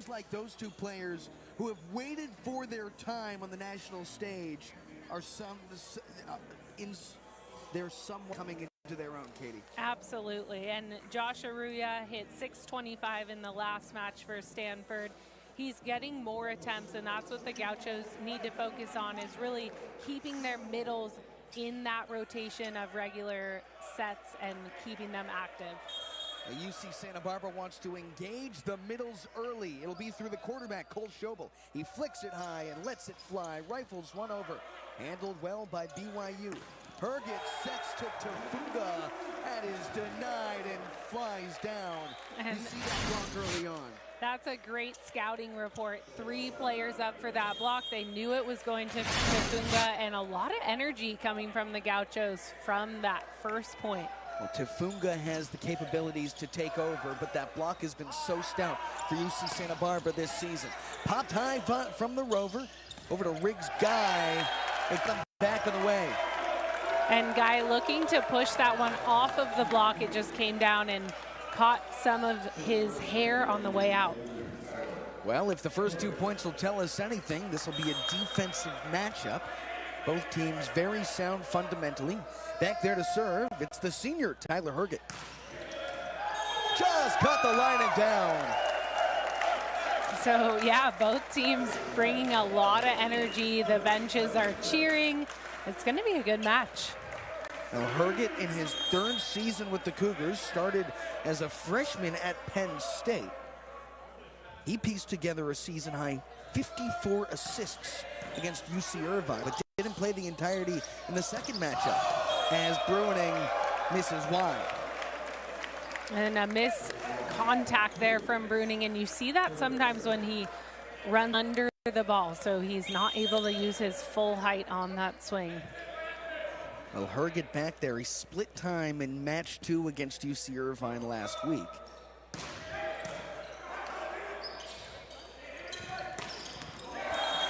seems like those two players who have waited for their time on the national stage are they're somewhat coming into their own, Katie. Absolutely. And Josh Arroyo hit 625 in the last match for Stanford. He's getting more attempts, and that's what the Gauchos need to focus on, is really keeping their middles in that rotation of regular sets and keeping them active. UC Santa Barbara wants to engage the middles early. It'll be through the quarterback, Cole Schobel. He flicks it high and lets it fly. Rifles one over. Handled well by BYU. Herget sets to Tafuga. That is denied and flies down. And you see that block early on. That's a great scouting report. 3 players up for that block. They knew it was going to Tafunga, and a lot of energy coming from the Gauchos from that first point. Well, Tafunga has the capabilities to take over, but that block has been so stout for UC Santa Barbara this season. Popped high from the Rover, over to Riggs Guy. They come back on the way. And Guy looking to push that one off of the block. It just came down and caught some of his hair on the way out. Well, if the first 2 points will tell us anything, this will be a defensive matchup. Both teams very sound fundamentally. Back there to serve, it's the senior, Tyler Herget. Just cut the line and down. So, yeah, both teams bringing a lot of energy. The benches are cheering. It's going to be a good match. Now, Herget, in his 3rd season with the Cougars, started as a freshman at Penn State. He pieced together a season-high 54 assists against UC Irvine, but didn't play the entirety in the second matchup as Bruining misses wide. And a miss contact there from Bruining, and you see that sometimes when he runs under the ball, so he's not able to use his full height on that swing. Well, Herget back there. He split time in match 2 against UC Irvine last week.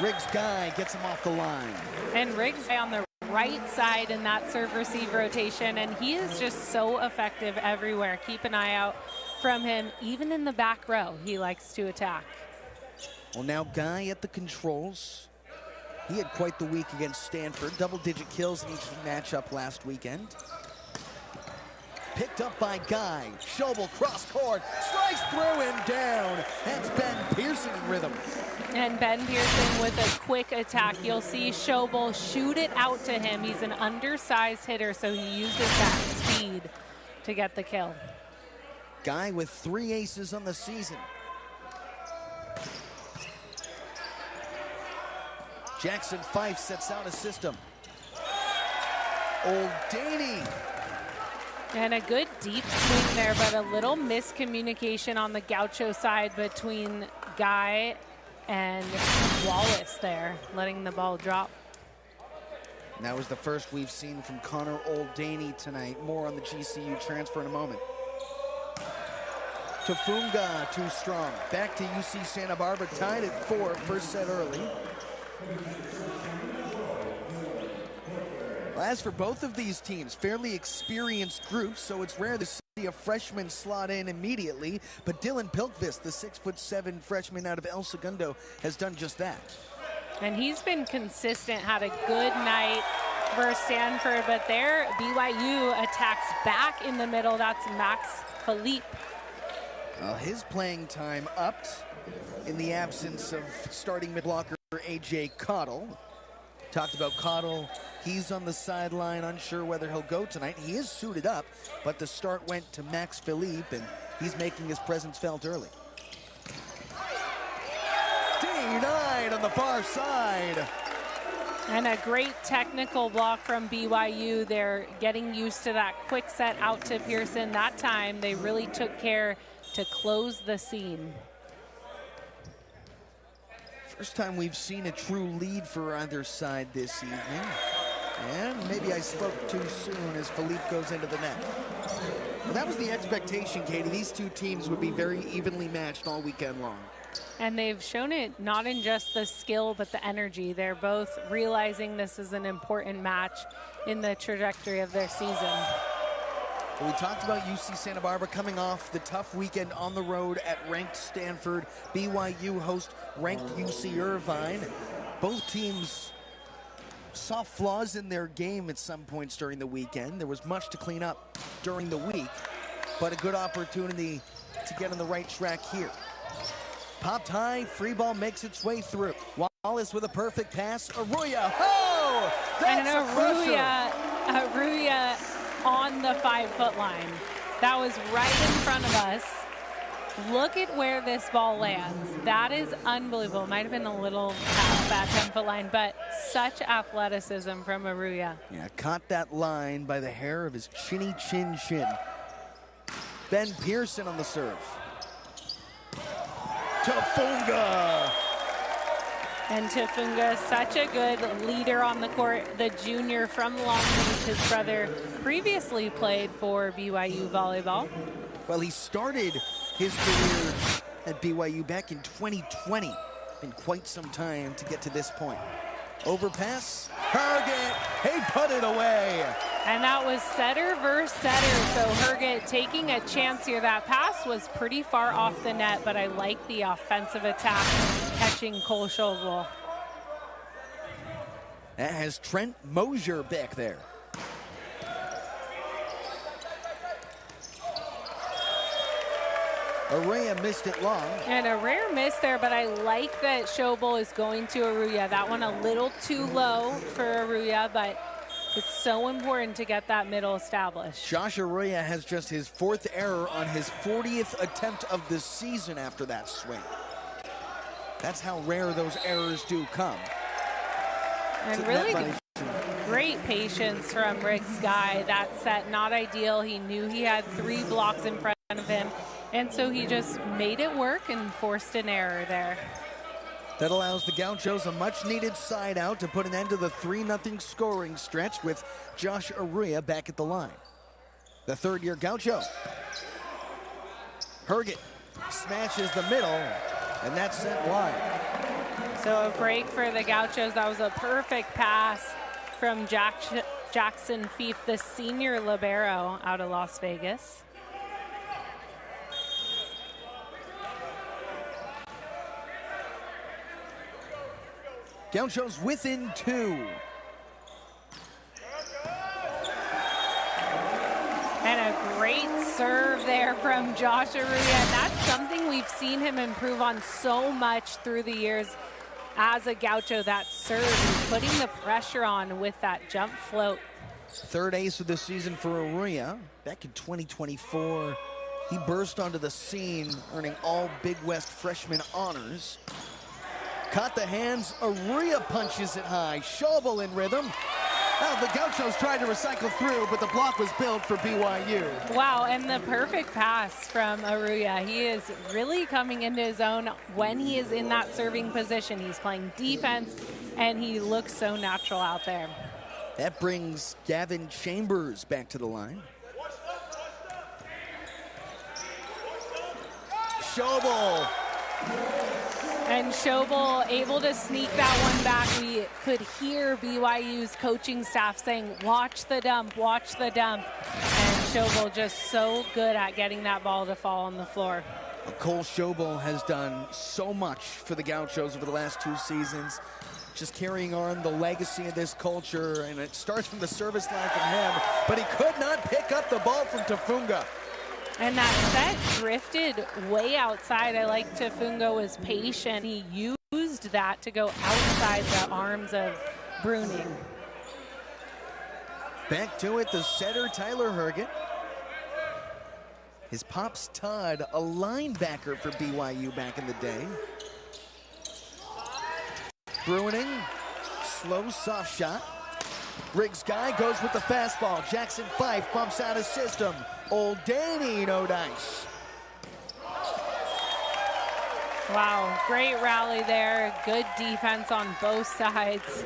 Riggs Guy gets him off the line. And Riggs on the right side in that serve-receive rotation, and he is just so effective everywhere. Keep an eye out from him, even in the back row. He likes to attack. Well, now Guy at the controls. He had quite the week against Stanford. Double-digit kills in each matchup last weekend. Picked up by Guy. Schobel cross court. Slice through and down. That's Ben Pearson in rhythm. And Ben Pearson with a quick attack. You'll see Schobel shoot it out to him. He's an undersized hitter, so he uses that speed to get the kill. Guy with 3 aces on the season. Jackson Fife sets out a system. Old Daney. And a good deep swing there, but a little miscommunication on the Gaucho side between Guy and Wallace there, letting the ball drop. And that was the first we've seen from Connor Oldaney tonight. More on the GCU transfer in a moment. Tafunga too strong. Back to UC Santa Barbara, tied at 4, first set early. Well, as for both of these teams, fairly experienced groups, so it's rare to see a freshman slot in immediately, but Dylan Pilkvist, the 6'7" freshman out of El Segundo, has done just that. And he's been consistent, had a good night versus Stanford, but there BYU attacks back in the middle. That's Max Philippe. Well, his playing time upped in the absence of starting mid-blocker A.J. Cottle. Talked about Cottle. He's on the sideline, unsure whether he'll go tonight. He is suited up, but the start went to Max Philippe, and he's making his presence felt early. D9 on the far side. And a great technical block from BYU. They're getting used to that quick set out to Pearson. That time, they really took care to close the seam. First time we've seen a true lead for either side this evening. And maybe I spoke too soon as Philippe goes into the net. Well, that was the expectation, Katie. These two teams would be very evenly matched all weekend long. And they've shown it not in just the skill, but the energy. They're both realizing this is an important match in the trajectory of their season. We talked about UC Santa Barbara coming off the tough weekend on the road at ranked Stanford. BYU host ranked UC Irvine. Both teams saw flaws in their game at some points during the weekend. There was much to clean up during the week, but a good opportunity to get on the right track here. Popped high, free ball makes its way through. Wallace with a perfect pass. Arroyo, oh! That's a crusher! Arroyo on the 5-foot line. That was right in front of us. Look at where this ball lands. That is unbelievable. Might have been a little past that 10-foot line, but such athleticism from Arroyo. Yeah, caught that line by the hair of his chinny chin. Ben Pearson on the serve. Tafunga! And Tafunga, such a good leader on the court, the junior from Long Beach. His brother previously played for BYU Volleyball. Well, he started his career at BYU back in 2020. Been quite some time to get to this point. Overpass, Herget, he put it away. And that was setter versus setter, so Herget taking a chance here. That pass was pretty far off the net, but I like the offensive attack catching Cole Schobel. That has Trent Mosier back there. Arroyo missed it long. And a rare miss there, but I like that Schobel is going to Arroyo. That one a little too low for Arroyo, but it's so important to get that middle established. Josh Arroyo has just his 4th error on his 40th attempt of the season after that swing. That's how rare those errors do come. And really great patience from Riggs Guy. That set not ideal. He knew he had 3 blocks in front of him, and so he just made it work and forced an error there. That allows the Gauchos a much-needed side out to put an end to the 3-0 scoring stretch with Josh Arroyo back at the line. The third-year Gaucho. Herget smashes the middle, and that's sent wide. So a break for the Gauchos. That was a perfect pass from Jackson Fief, the senior libero out of Las Vegas. Gauchos within 2. And a great serve there from Josh Arroyo. And that's something we've seen him improve on so much through the years as a Gaucho, that serve. He's putting the pressure on with that jump float. 3rd ace of the season for Arroyo. Back in 2024, he burst onto the scene, earning all Big West freshman honors. Caught the hands, Arroyo punches it high. Schobel in rhythm. Well, the Gauchos tried to recycle through, but the block was built for BYU. Wow, and the perfect pass from Arroyo. He is really coming into his own when he is in that serving position. He's playing defense, and he looks so natural out there. That brings Gavin Chambers back to the line. Schobel. And Schobel able to sneak that one back. We could hear BYU's coaching staff saying, watch the dump, watch the dump. And Schobel just so good at getting that ball to fall on the floor. Cole Schobel has done so much for the Gauchos over the last 2 seasons, just carrying on the legacy of this culture, and it starts from the service line from him, but he could not pick up the ball from Tafunga. And that set drifted way outside. I like Tafunga was patient. He used that to go outside the arms of Bruning. Back to it, the setter, Tyler Herget. His pops Todd, a linebacker for BYU back in the day. Bruning, slow, soft shot. Riggs Guy goes with the fastball. Jackson Fife bumps out his system. Old Danny, no dice. Wow, great rally there. Good defense on both sides.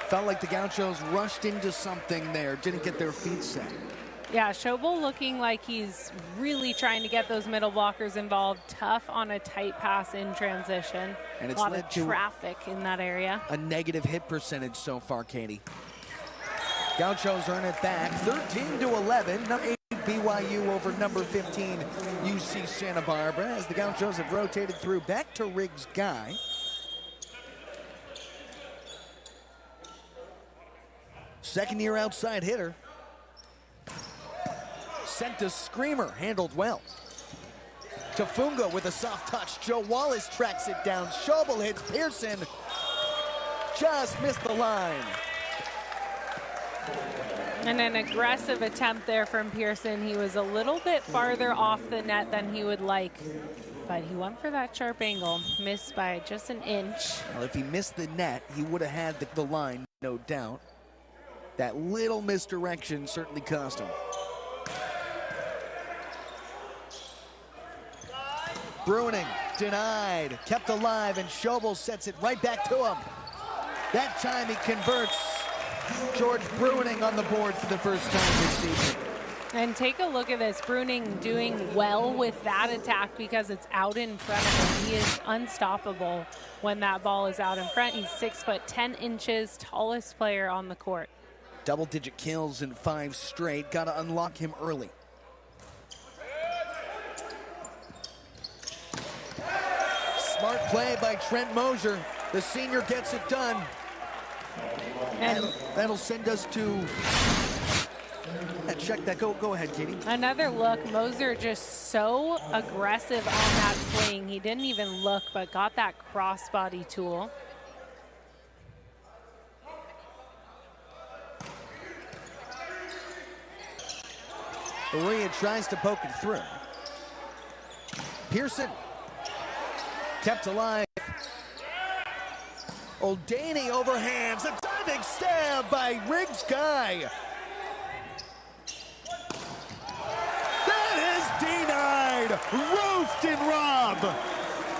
Felt like the Gauchos rushed into something there, didn't get their feet set. Yeah, Schobel looking like he's really trying to get those middle blockers involved. Tough on a tight pass in transition. And it's a lot led of to traffic in that area. A negative hit percentage so far, Katie. Gauchos earn it back, 13-11. Number 8 BYU over number 15 UC Santa Barbara, as the Gauchos have rotated through back to Riggs Guy. Second-year outside hitter. Sent a screamer, handled well. Tafunga with a soft touch. Joe Wallace tracks it down. Schobel hits Pearson. Just missed the line. And an aggressive attempt there from Pearson. He was a little bit farther off the net than he would like, but he went for that sharp angle. Missed by just an inch. Well, if he missed the net, he would have had the line, no doubt. That little misdirection certainly cost him. Bruning denied, kept alive, and Schobel sets it right back to him. That time he converts. George Bruning on the board for the first time this season. And take a look at this. Bruning doing well with that attack because it's out in front of him. He is unstoppable when that ball is out in front. He's 6'10", tallest player on the court. Double-digit kills in 5 straight. Got to unlock him early. Smart play by Trent Mosier. The senior gets it done. And that'll send us to check that. Go ahead, Katie. Another look. Moser just so aggressive on that swing. He didn't even look, but got that crossbody tool. Maria tries to poke it through. Pearson kept alive. O'Daney overhands, a diving stab by Riggs Guy. That is denied. Roofed and Rob.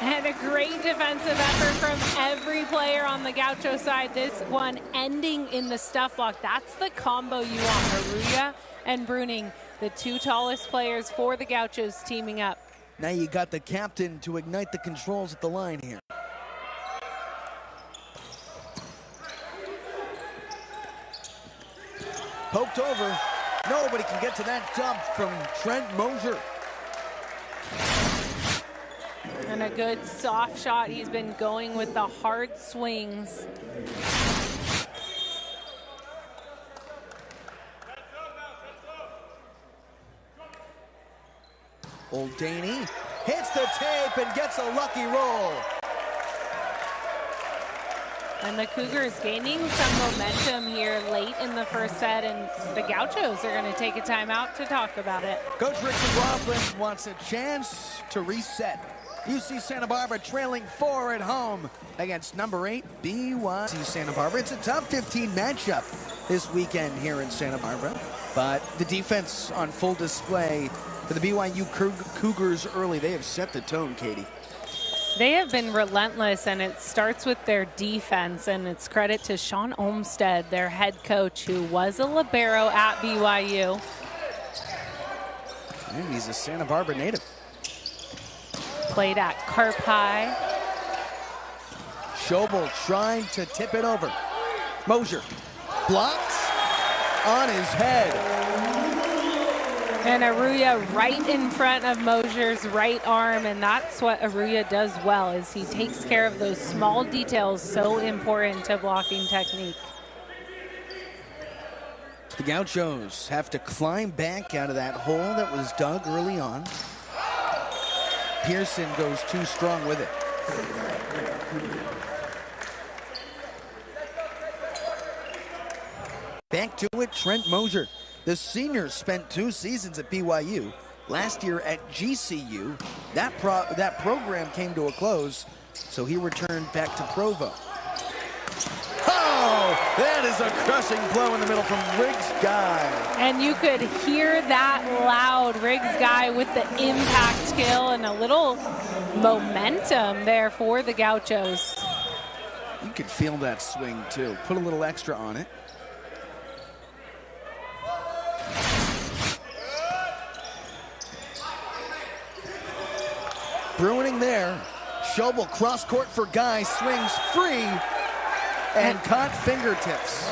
And a great defensive effort from every player on the Gaucho side. This one ending in the stuff block. That's the combo you want. Aruya and Bruning, the 2 tallest players for the Gauchos, teaming up. Now you got the captain to ignite the controls at the line here. Poked over. Nobody can get to that dump from Trent Mosier. And a good soft shot. He's been going with the hard swings. O'Daney hits the tape and gets a lucky roll. And the Cougars gaining some momentum here late in the first set, and the Gauchos are going to take a timeout to talk about it. Coach Rick McLaughlin wants a chance to reset. UC Santa Barbara trailing 4 at home against number 8 BYU Santa Barbara. It's a top 15 matchup this weekend here in Santa Barbara, but the defense on full display for the BYU Cougars early. They have set the tone, Katie. They have been relentless, and it starts with their defense, and it's credit to Sean Olmstead, their head coach, who was a libero at BYU. And he's a Santa Barbara native. Played at Carp High. Schobel trying to tip it over. Mosier blocks on his head. And Aruya right in front of Mosier's right arm, and that's what Aruya does well, is he takes care of those small details so important to blocking technique. The Gauchos have to climb back out of that hole that was dug early on. Pearson goes too strong with it. Back to it, Trent Mosier. The senior spent 2 seasons at BYU. Last year at GCU, that program came to a close, so he returned back to Provo. Oh, that is a crushing blow in the middle from Riggs Guy. And you could hear that loud. Riggs Guy with the impact skill and a little momentum there for the Gauchos. You could feel that swing too. Put a little extra on it. Bruning there. Schobel cross court for Guy, swings free and caught fingertips.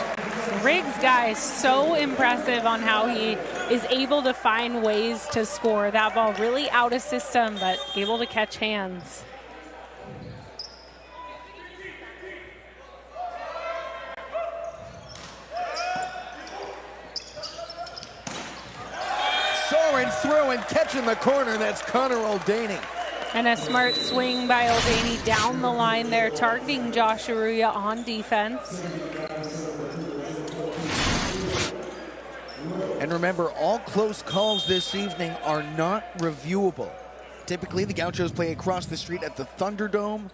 Riggs guy is so impressive on how he is able to find ways to score. That ball really out of system, but able to catch hands. Soaring through and catching the corner, that's Connor O'Daney. And a smart swing by O'Daney down the line there, targeting Josh Aruya on defense. And remember, all close calls this evening are not reviewable. Typically, the Gauchos play across the street at the Thunderdome,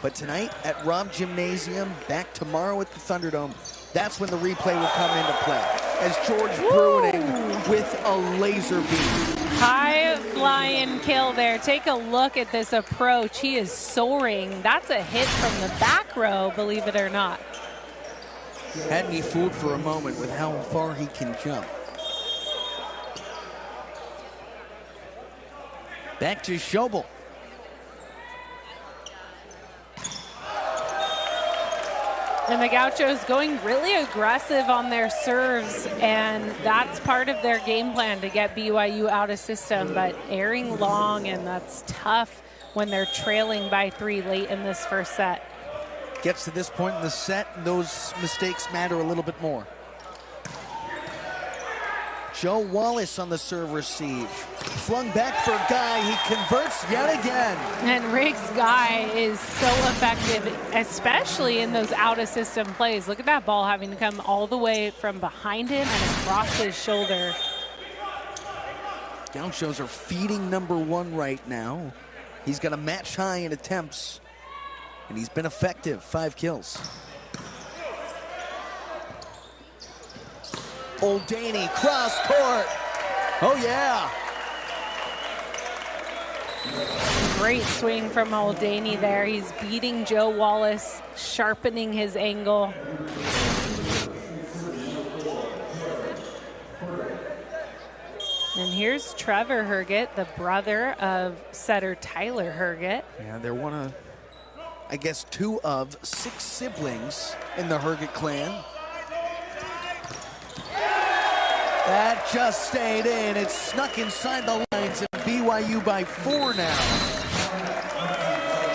but tonight at Robb Gymnasium, back tomorrow at the Thunderdome, that's when the replay will come into play. As George Bruining with a laser beam. High flying kill there. Take a look at this approach. He is soaring. That's a hit from the back row, believe it or not. Had me fooled for a moment with how far he can jump. Back to Schobel. And the Gauchos going really aggressive on their serves, and that's part of their game plan to get BYU out of system, but airing long, and that's tough when they're trailing by 3 late in this first set. Gets to this point in the set, and those mistakes matter a little bit more. Joe Wallace on the serve receive. Flung back for Guy, he converts yet again. And Riggs Guy is so effective, especially in those out-of-system plays. Look at that ball having to come all the way from behind him and across his shoulder. Gauchos are feeding number 1 right now. He's got a match high in attempts, and he's been effective, 5 kills. O'Daney, cross court. Oh, yeah. Great swing from O'Daney there. He's beating Joe Wallace, sharpening his angle. And here's Trevor Herget, the brother of setter Tyler Herget. Yeah, they're one of, I guess, 2 of 6 siblings in the Herget clan. That just stayed in. It snuck inside the lines, and BYU by 4 now.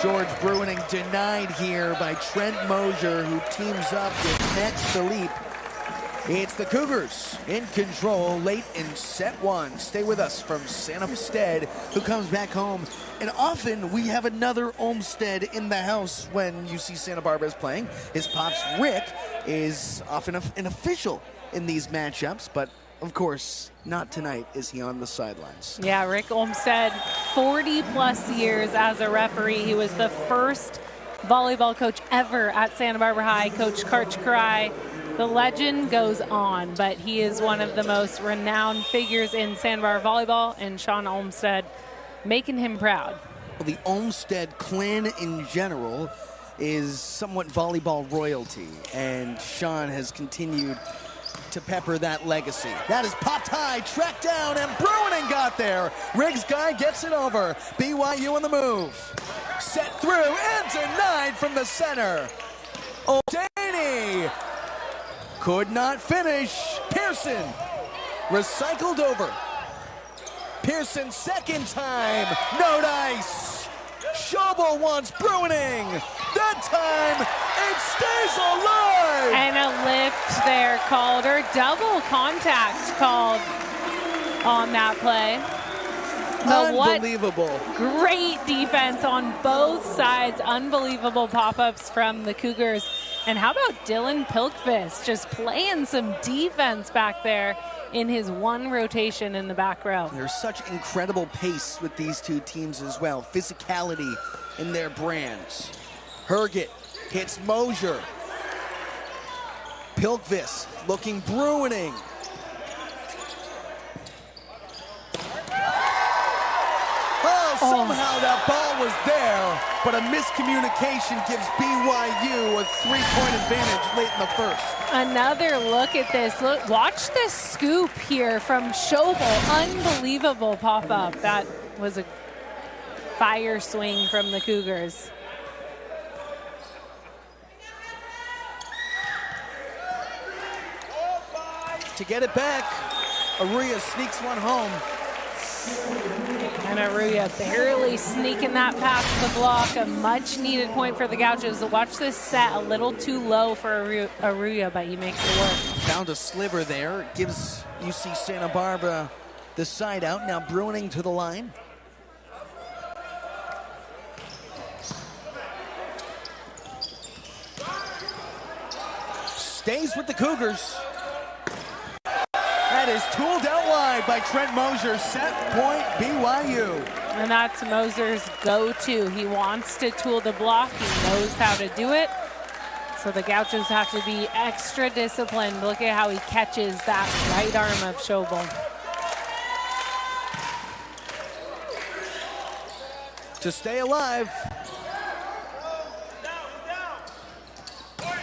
George Bruining denied here by Trent Mosier, who teams up with Max Philippe. It's the Cougars in control late in set 1. Stay with us from San Olmsted, who comes back home. And often we have another Olmsted in the house when UC Santa Barbara is playing. His pops, Rick, is often an official in these matchups, but of course, not tonight is he on the sidelines. Yeah, Rick Olmsted, 40-plus years as a referee. He was the first volleyball coach ever at Santa Barbara High, Coach Karch Karai. The legend goes on, but he is one of the most renowned figures in Santa Barbara volleyball, and Sean Olmsted making him proud. Well, the Olmsted clan in general is somewhat volleyball royalty, and Sean has continued to pepper that legacy. That is popped high, tracked down, and Bruining got there. Riggs Guy gets it over. BYU on the move. Set through and denied from the center. O'Daney could not finish. Pearson recycled over. Pearson second time. No dice. Schobel wants Bruining. That time it stays alive. And a lift there called, or double contact called on that play. But unbelievable. What great defense on both sides. Unbelievable pop-ups from the Cougars. And how about Dylan Pilkvist just playing some defense back there in his 1 rotation in the back row. There's such incredible pace with these 2 teams as well. Physicality in their brands. Herget hits Mosier. Pilkvist looking Bruining. Somehow that ball was there, but a miscommunication gives BYU a 3-point advantage late in the first. Another look at this. Look, watch this scoop here from Schobel. Unbelievable pop-up. That was a fire swing from the Cougars. to get it back. Aruya sneaks one home. And Aruya barely sneaking that past the block. A much needed point for the Gauchos. Watch this set a little too low for Aruya, but he makes it work. Found a sliver there. Gives UC Santa Barbara the side out. Now Bruining to the line. Stays with the Cougars. That is tooled out wide by Trent Mosier. Set point BYU. And that's Moser's go-to. He wants to tool the block. He knows how to do it. So the Gauchos have to be extra disciplined. Look at how he catches that right arm of Schobel. To stay alive.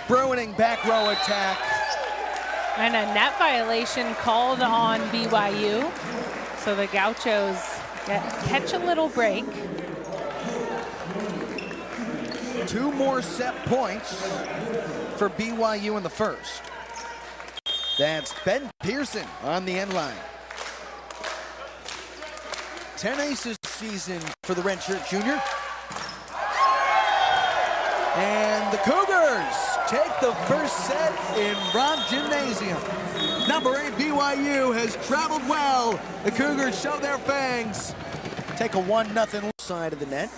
Bruining back row attack. And a net violation called on BYU. So the Gauchos catch a little break. 2 more set points for BYU in the first. That's Ben Pearson on the end line. 10 aces season for the redshirt junior. And the Cougars take the first set in Robb Gymnasium. Number 8 BYU has traveled well. The Cougars show their fangs. Take a 1-0 side of the net,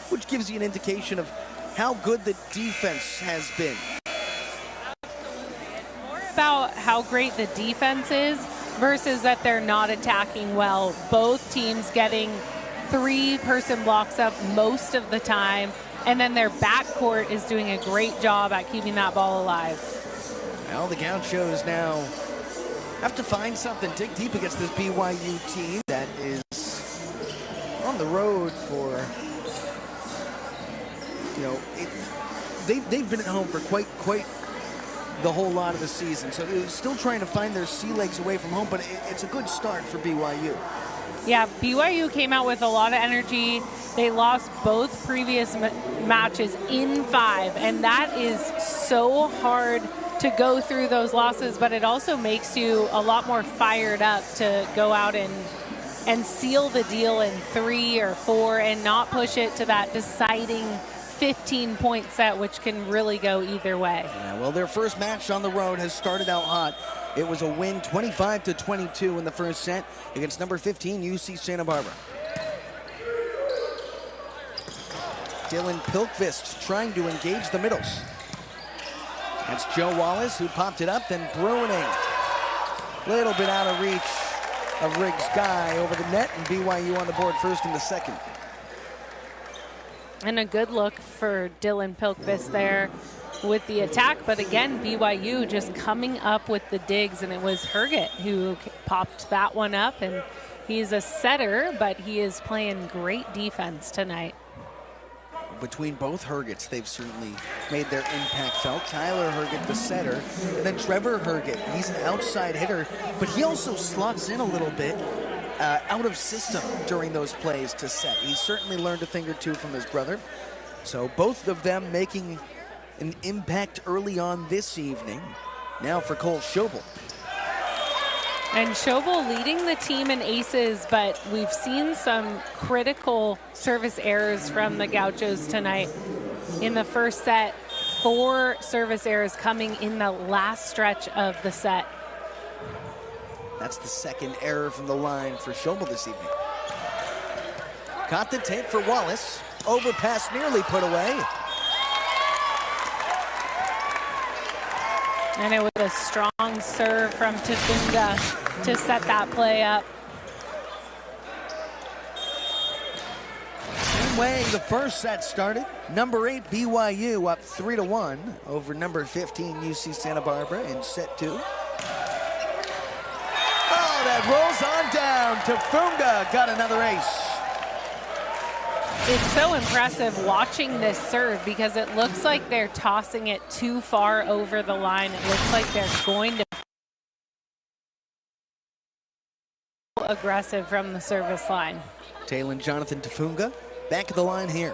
which gives you an indication of how good the defense has been. It's more about how great the defense is versus that they're not attacking well. Both teams getting 3-person blocks up most of the time. And then their backcourt is doing a great job at keeping that ball alive. Well, the Gauchos now have to find something, dig deep against this BYU team that is on the road for, you know, they've been at home for quite the whole lot of the season. So they're still trying to find their sea legs away from home, but it's a good start for BYU. Yeah, BYU came out with a lot of energy. They lost both previous matches in 5, and that is so hard to go through those losses, but it also makes you a lot more fired up to go out and seal the deal in 3 or 4 and not push it to that deciding 15-point set, which can really go either way. Yeah, well, their first match on the road has started out hot. It was a win 25-22 in the first set against number 15, UC Santa Barbara. Dylan Pilkvist trying to engage the middles. That's Joe Wallace who popped it up, then Bruining. Little bit out of reach of Riggs' guy over the net, and BYU on the board first in the second. And a good look for Dylan Pilkvist there with the attack, but again, BYU just coming up with the digs, and it was Herget who popped that one up, and he's a setter, but he is playing great defense tonight. Between both Hergets, they've certainly made their impact felt. Tyler Herget, the setter, and then Trevor Herget. He's an outside hitter, but he also slots in a little bit out of system during those plays to set. He's certainly learned a thing or two from his brother. So both of them making an impact early on this evening. Now for Cole Schobel. And Schobel leading the team in aces, but we've seen some critical service errors from the Gauchos tonight. In the first set, 4 service errors coming in the last stretch of the set. That's the second error from the line for Schobel this evening. Caught the tape for Wallace. Overpass nearly put away. And it was a strong serve from Tafunga to set that play up. Same way the first set started. Number 8 BYU up 3-1 over number 15 UC Santa Barbara in set 2. Oh, that rolls on down. Tafunga got another ace. It's so impressive watching this serve because it looks like they're tossing it too far over the line. It looks like they're going to aggressive from the service line. Talon Jonathan Tafunga back at the line here.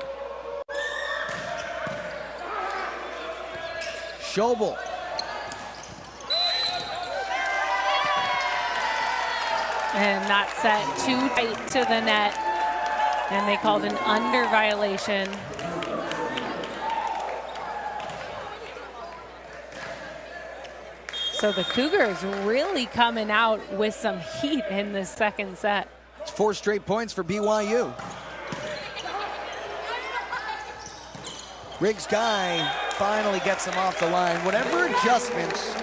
Schobel. And that set too tight to the net. And they called an under violation. So the Cougars really coming out with some heat in this second set. It's 4 straight points for BYU. Riggs Guy finally gets him off the line. Whatever adjustments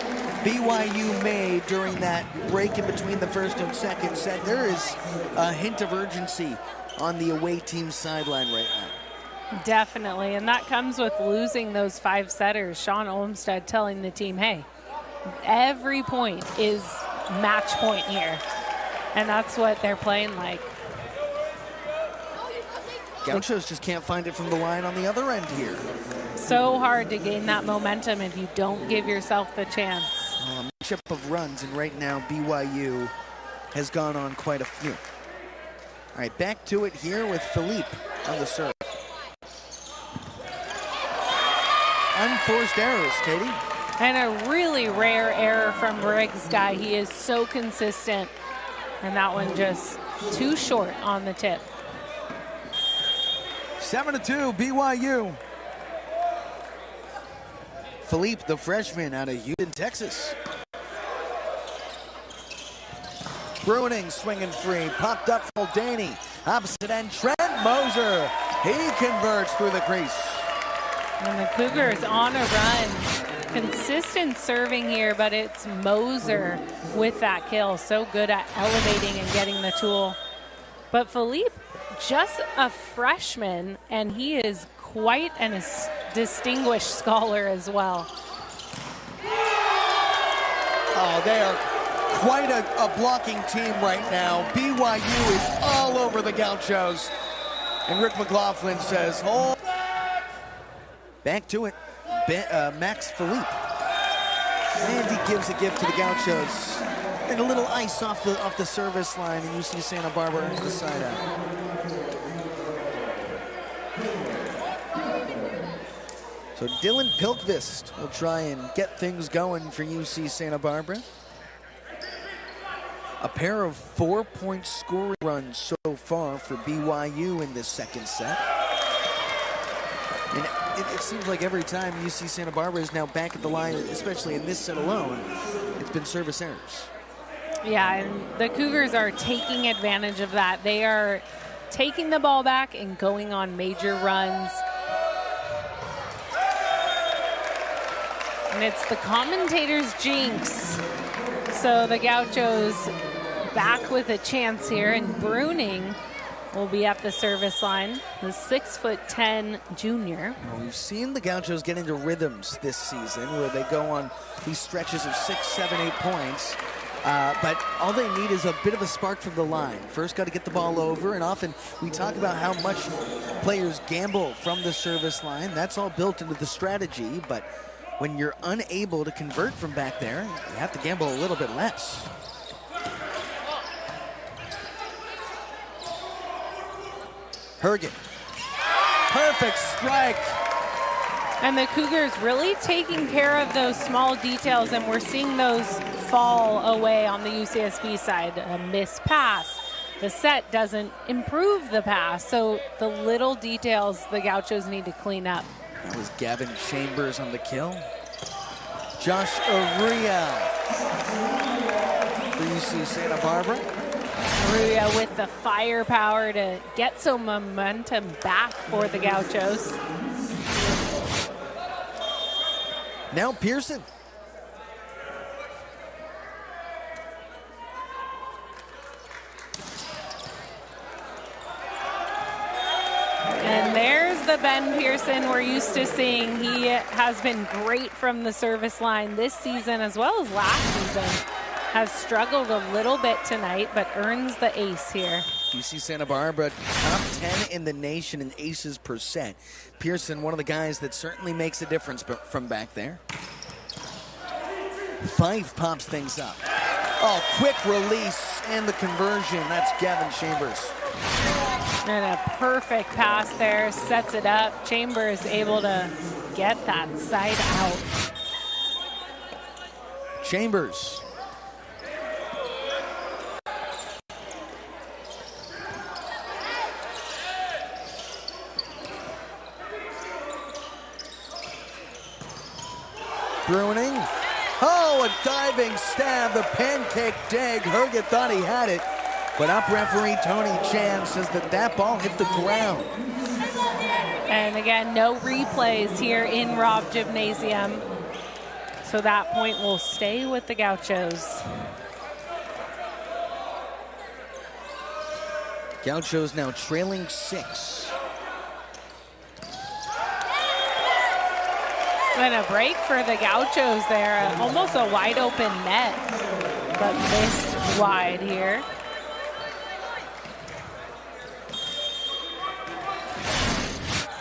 BYU made during that break in between the first and second set, there is a hint of urgency on the away team's sideline right now. Definitely, and that comes with losing those 5 setters. Sean Olmstead telling the team, hey, every point is match point here. And that's what they're playing like. Gauchos just can't find it from the line on the other end here. So hard to gain that momentum if you don't give yourself the chance. Matchup of runs, and right now BYU has gone on quite a few. All right, back to it here with Philippe on the serve. Unforced errors, Katie. And a really rare error from Riggs Guy. He is so consistent. And that one just too short on the tip. 7-2, BYU. Philippe, the freshman out of Houston, Texas. Bruining, swinging free, popped up for Daney. Opposite end, Trent Moser. He converts through the crease. And the Cougars on a run. Consistent serving here, but it's Moser with that kill. So good at elevating and getting the tool. But Philippe, just a freshman, and he is quite a distinguished scholar as well. Oh, they are quite a blocking team right now. BYU is all over the Gauchos. And Rick McLaughlin says, hold. Back to it, Max Philippe. And he gives a gift to the Gauchos. And a little ice off the service line, and UC Santa Barbara earns the side out. So Dylan Pilkvist will try and get things going for UC Santa Barbara. A pair of 4-point scoring runs so far for BYU in this second set. And it seems like every time UC Santa Barbara is now back at the line, especially in this set alone, it's been service errors. Yeah, and the Cougars are taking advantage of that. They are taking the ball back and going on major runs. And it's the commentator's jinx. So the Gauchos back with a chance here, and Bruning will be at the service line, the 6'10" junior. Well, we've seen the Gauchos get into rhythms this season where they go on these stretches of 6, 7, 8 points. But all they need is a bit of a spark from the line. First, got to get the ball over, and often we talk about how much players gamble from the service line. That's all built into the strategy, but when you're unable to convert from back there, you have to gamble a little bit less. Hergen. Perfect strike. And the Cougars really taking care of those small details, and we're seeing those fall away on the UCSB side. A missed pass. The set doesn't improve the pass, so the little details the Gauchos need to clean up. That was Gavin Chambers on the kill. Josh Aruya for UC Santa Barbara. Aruya with the firepower to get some momentum back for the Gauchos. Now Pearson. And there's the Ben Pearson we're used to seeing. He has been great from the service line this season as well as last season. Has struggled a little bit tonight, but earns the ace here. UC Santa Barbara, top 10 in the nation in aces per set. Pearson, one of the guys that certainly makes a difference from back there. Fife pops things up. Oh, quick release and the conversion. That's Gavin Chambers. And a perfect pass there, sets it up. Chambers able to get that side out. Chambers. Bruning. Oh, a diving stab, the pancake dig. Herget thought he had it, but up referee Tony Chan says that that ball hit the ground. And again, no replays here in Robb Gymnasium. So that point will stay with the Gauchos. Gauchos now trailing 6. And a break for the Gauchos there. Almost a wide open net, but missed wide here.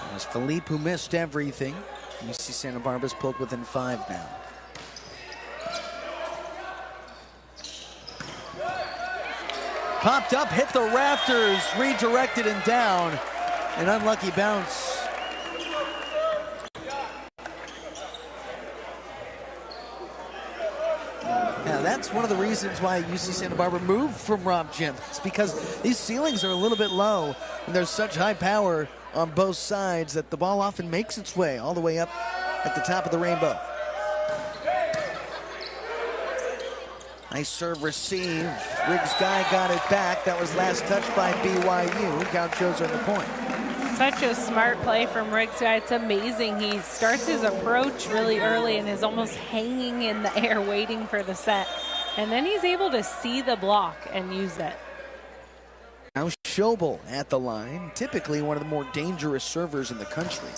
It was Philippe who missed everything. UC Santa Barbara's pulled within 5 now. Popped up, hit the rafters, redirected and down. An unlucky bounce. Now that's one of the reasons why UC Santa Barbara moved from Robb Gym. It's because these ceilings are a little bit low and there's such high power on both sides that the ball often makes its way all the way up at the top of the rainbow. Nice serve receive. Riggs Guy got it back. That was last touched by BYU. Gauchos are the point. Such a smart play from Riggs Guy. It's amazing. He starts his approach really early and is almost hanging in the air waiting for the set. And then he's able to see the block and use it. Now Schobel at the line. Typically one of the more dangerous servers in the country.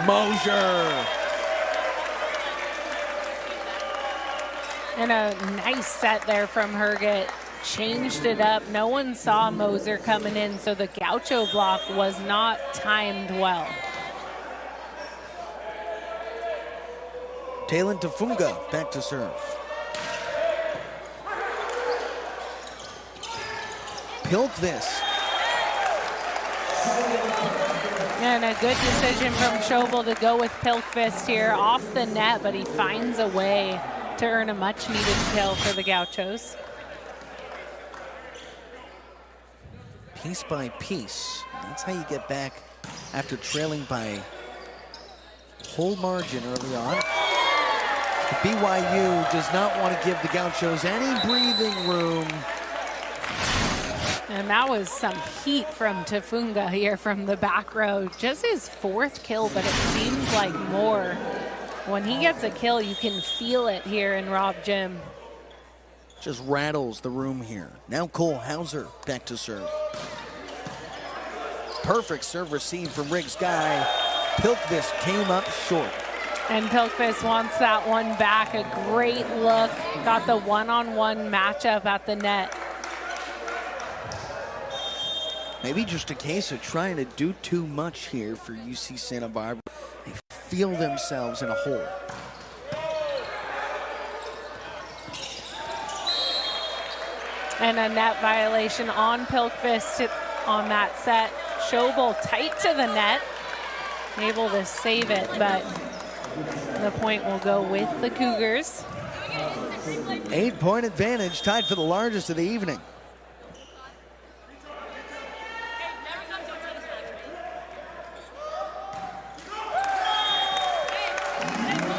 Mosier. And a nice set there from Herget. Changed it up. No one saw Moser coming in, so the Gaucho block was not timed well. Talon Tafunga back to serve. Pilkvis. And a good decision from Schobel to go with Pilkvist here off the net, but he finds a way to earn a much-needed kill for the Gauchos. Piece by piece. That's how you get back after trailing by a whole margin early on. BYU does not want to give the Gauchos any breathing room. And that was some heat from Tafunga here from the back row. Just his 4th kill, but it seems like more. When he gets a kill, you can feel it here in Robb Gym. Just rattles the room here. Now Cole Hauser back to serve. Perfect serve receive from Riggs Guy. Pilkvis came up short. And Pilkvis wants that one back. A great look. Got the one-on-one matchup at the net. Maybe just a case of trying to do too much here for UC Santa Barbara. They feel themselves in a hole. And a net violation on Pilkvis on that set. Schobel tight to the net. Able to save it, but the point will go with the Cougars. 8-point advantage, tied for the largest of the evening.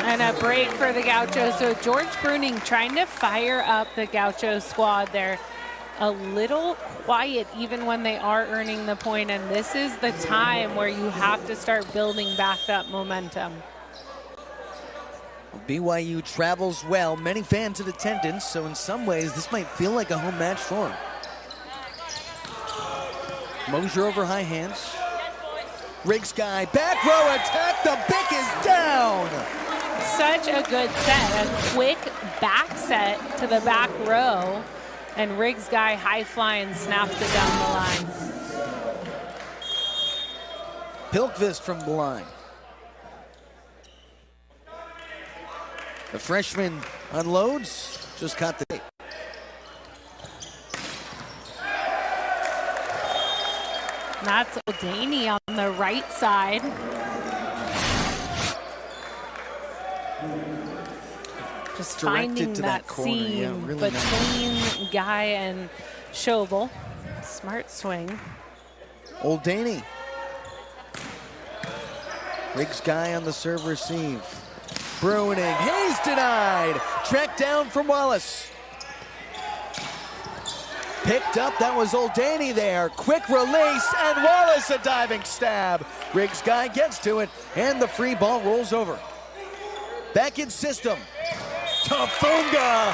And a break for the Gauchos. So George Bruning trying to fire up the Gaucho squad. They're a little quiet even when they are earning the point, and this is the time where you have to start building back that momentum. BYU travels well, many fans in attendance, so in some ways this might feel like a home match for them. Mosier over high hands. Riggs Guy, back row attack, the Bick is down! Such a good set, a quick back set to the back row, and Riggs Guy high fly and snapped it down the line. Pilkvis from the line. The freshman unloads, just caught the tape. That's O'Daney on the right side. Just finding that seam between Guy and Schobel. Smart swing. O'Daney. Riggs guy on the serve receive. Bruining, Hayes denied. Tracked down from Wallace. Picked up, that was Oldani there. Quick release, and Wallace a diving stab. Riggs guy gets to it, and the free ball rolls over. Back in system. Tafunga.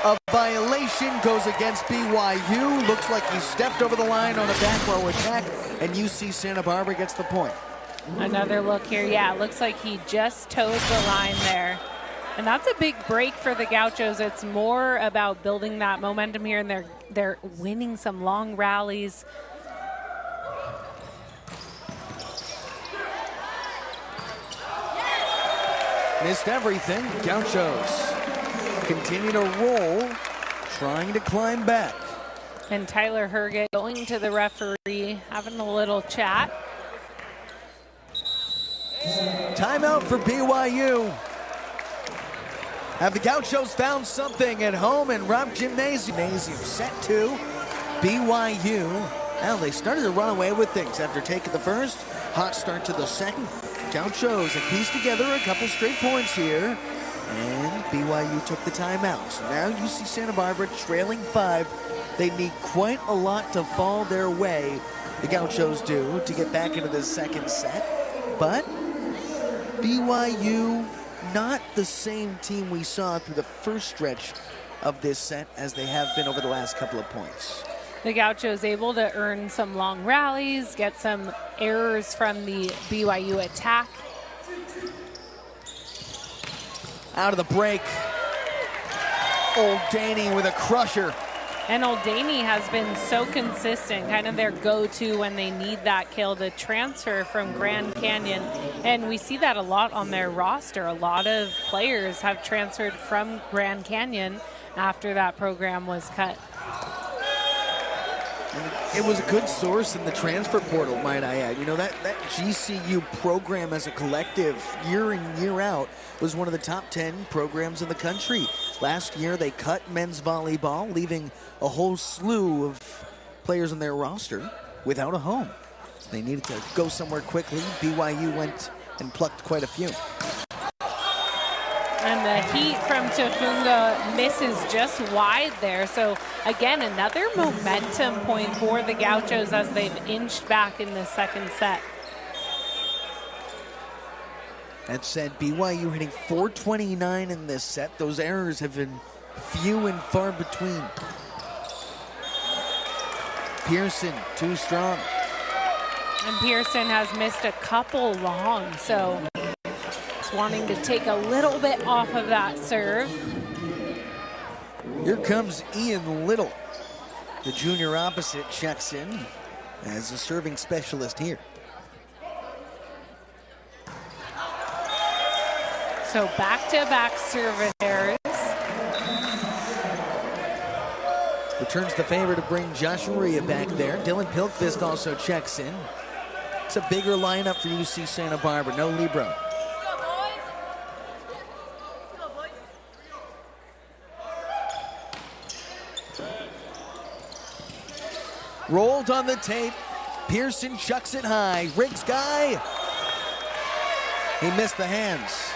A violation goes against BYU. Looks like he stepped over the line on a back row attack, and UC Santa Barbara gets the point. Another look here. Yeah, it looks like he just toed the line there. And that's a big break for the Gauchos. It's more about building that momentum here, and they're winning some long rallies. Missed everything. Gauchos continue to roll, trying to climb back. And Tyler Herget going to the referee, having a little chat. Timeout for BYU. Have the Gauchos found something at home in Rob Gymnasium? Set 2, BYU. Well, they started to run away with things after taking the first. Hot start to the second. Gauchos have pieced together a couple straight points here. And BYU took the timeout. So now UC Santa Barbara trailing 5. They need quite a lot to fall their way, the Gauchos do, to get back into this second set. But BYU, not the same team we saw through the first stretch of this set as they have been over the last couple of points. The Gauchos able to earn some long rallies, get some errors from the BYU attack. Out of the break, Oldani with a crusher. And Oldani has been so consistent, kind of their go-to when they need that kill, the transfer from Grand Canyon. And we see that a lot on their roster. A lot of players have transferred from Grand Canyon after that program was cut. And it was a good source in the transfer portal, might I add. You know, that GCU program as a collective, year in, year out, was one of the top 10 programs in the country. Last year, they cut men's volleyball, leaving a whole slew of players on their roster without a home. They needed to go somewhere quickly. BYU went and plucked quite a few. And the heat from Tafunga misses just wide there. So, again, another momentum point for the Gauchos as they've inched back in the second set. That said, BYU hitting 429 in this set. Those errors have been few and far between. Pearson, too strong. And Pearson has missed a couple long, so it's wanting to take a little bit off of that serve. Here comes Ian Little. The junior opposite checks in as a serving specialist here. So back-to-back service errors. Returns the favor to bring Joshua Ria back there. Dylan Pilkvist also checks in. It's a bigger lineup for UC Santa Barbara. No Libro. Rolled on the tape. Pearson chucks it high. Riggs guy. He missed the hands.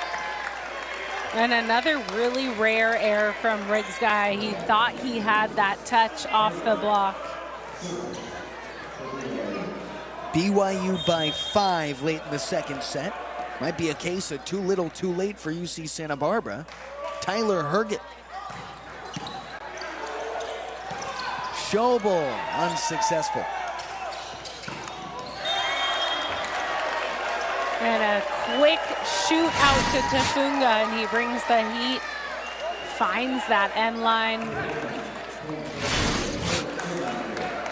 And another really rare error from Riggs guy. He thought he had that touch off the block. BYU by 5 late in the second set. Might be a case of too little, too late for UC Santa Barbara. Tyler Herget. Schobel, unsuccessful. And a quick shoot out to Tafunga, and he brings the heat, finds that end line.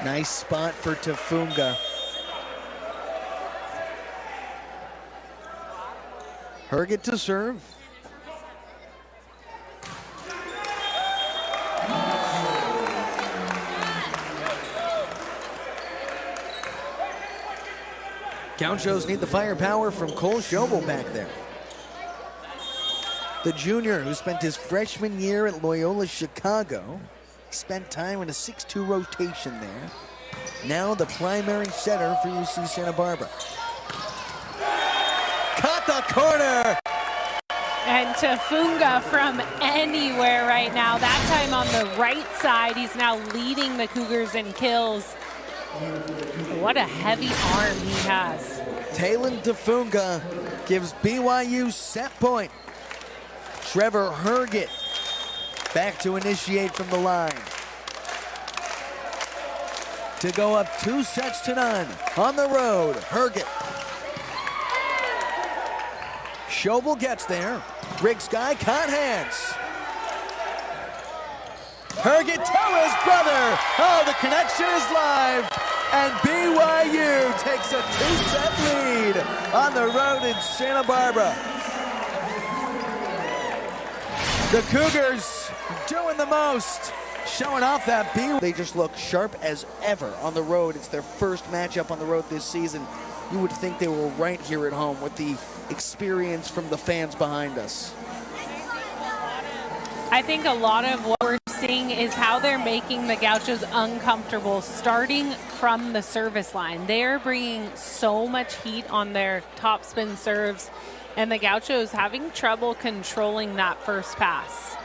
Nice spot for Tafunga. Herget to serve. Gauchos need the firepower from Cole Schobel back there. The junior who spent his freshman year at Loyola Chicago, spent time in a 6-2 rotation there. Now the primary setter for UC Santa Barbara. at the corner. And Tafunga from anywhere right now. That time on the right side. He's now leading the Cougars in kills. What a heavy arm he has. Talon Tafunga gives BYU set point. Trevor Herget back to initiate from the line. To go up 2-0 on the road. Herget. Schobel gets there. Riggs guy caught hands. Herget to his brother. Oh, the connection is live. And BYU takes a 2-set lead on the road in Santa Barbara. The Cougars doing the most. Showing off that B. They just look sharp as ever on the road. It's their first matchup on the road this season. You would think they were right here at home with the experience from the fans behind us. I think a lot of what we're seeing is how they're making the Gauchos uncomfortable starting from the service line. They're bringing so much heat on their topspin serves, and the Gauchos having trouble controlling that first pass.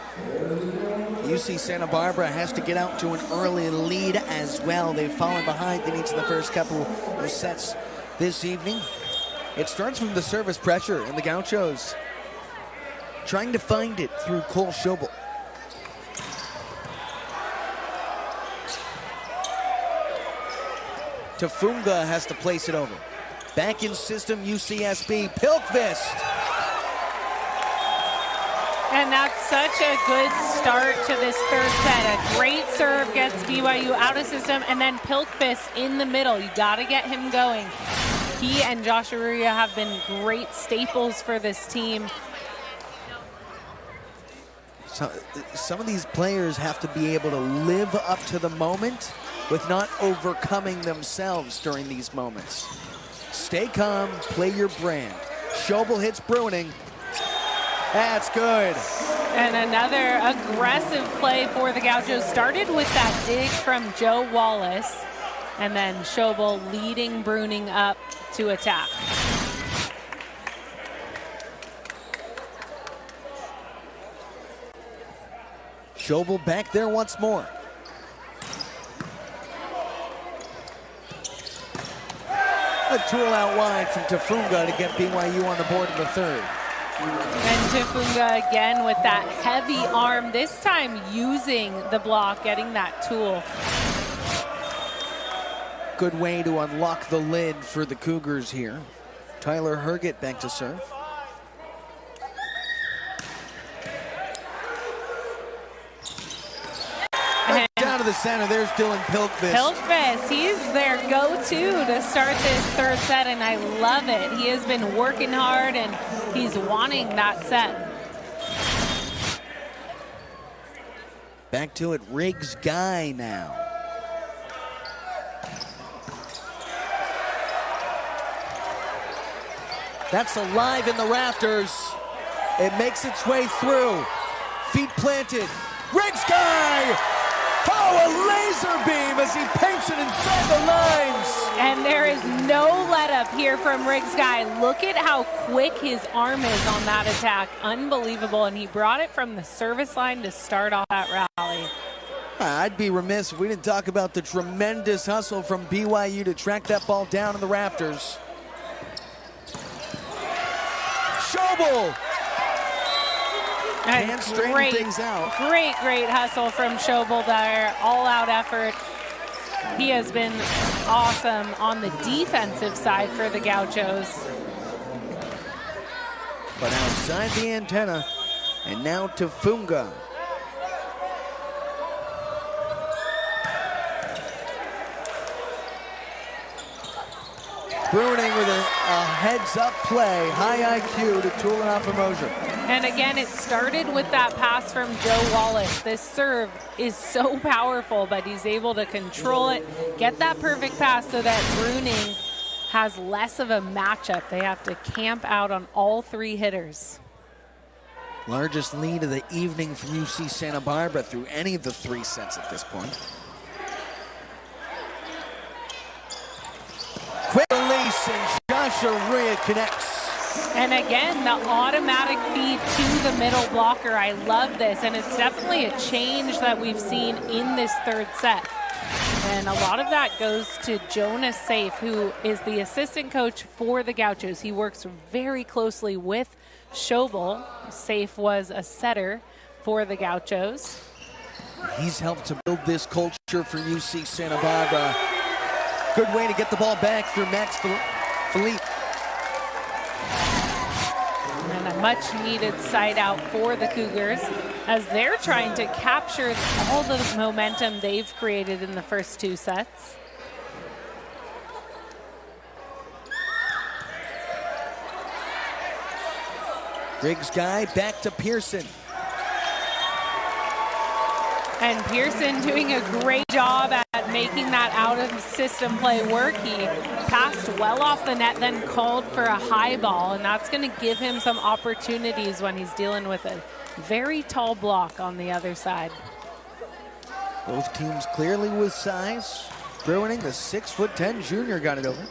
UC Santa Barbara has to get out to an early lead as well. They've fallen behind in each of the first couple of sets this evening. It starts from the service pressure, and the Gauchos trying to find it through Cole Schobel. Tafunga has to place it over. Back in system, UCSB, Pilkvist. And that's such a good start to this third set. A great serve gets BYU out of system, and then Pilkvist in the middle. You got to get him going. He and Josh Aruya have been great staples for this team. So, some of these players have to be able to live up to the moment with not overcoming themselves during these moments. Stay calm, play your brand. Schobel hits Bruning. That's good. And another aggressive play for the Gauchos. Started with that dig from Joe Wallace, and then Schobel leading Bruning up to attack. Schobel back there once more. A tool out wide from Tafunga to get BYU on the board in the third. And Tafunga again with that heavy arm, this time using the block, getting that tool. Good way to unlock the lid for the Cougars here. Tyler Herget back to serve. Down to the center, there's Dylan Pilkvist. Pilkvist, he's their go-to to start this third set, and I love it. He has been working hard, and he's wanting that set. Back to it, Riggs guy now. That's alive in the rafters. It makes its way through. Feet planted. Riggs guy! Oh, a laser beam as he paints it inside the lines. And there is no let up here from Riggs guy. Look at how quick his arm is on that attack. Unbelievable. And he brought it from the service line to start off that rally. I'd be remiss if we didn't talk about the tremendous hustle from BYU to track that ball down in the rafters. Schobel! And straighten things out. Great hustle from Schobel there. All-out effort. He has been awesome on the defensive side for the Gauchos. But outside the antenna, and now Tafunga. Bruning with a heads-up play, high IQ to Tulinov Mosier. And again, it started with that pass from Joe Wallace. This serve is so powerful, but he's able to control it, get that perfect pass so that Bruning has less of a matchup. They have to camp out on all three hitters. Largest lead of the evening for UC Santa Barbara through any of the three sets at this point. Quick release, and Josh Aruya connects. And again, the automatic feed to the middle blocker. I love this, and it's definitely a change that we've seen in this third set. And a lot of that goes to Jonas Safe, who is the assistant coach for the Gauchos. He works very closely with Schobel. Safe was a setter for the Gauchos. He's helped to build this culture for UC Santa Barbara. Good way to get the ball back through Max Philippe. And a much needed side out for the Cougars as they're trying to capture all the momentum they've created in the first two sets. Riggs guy back to Pearson. And Pearson doing a great job at making that out-of-system play work. He passed well off the net, then called for a high ball, and that's going to give him some opportunities when he's dealing with a very tall block on the other side. Both teams clearly with size. Bruining, the 6'10" junior, got it over.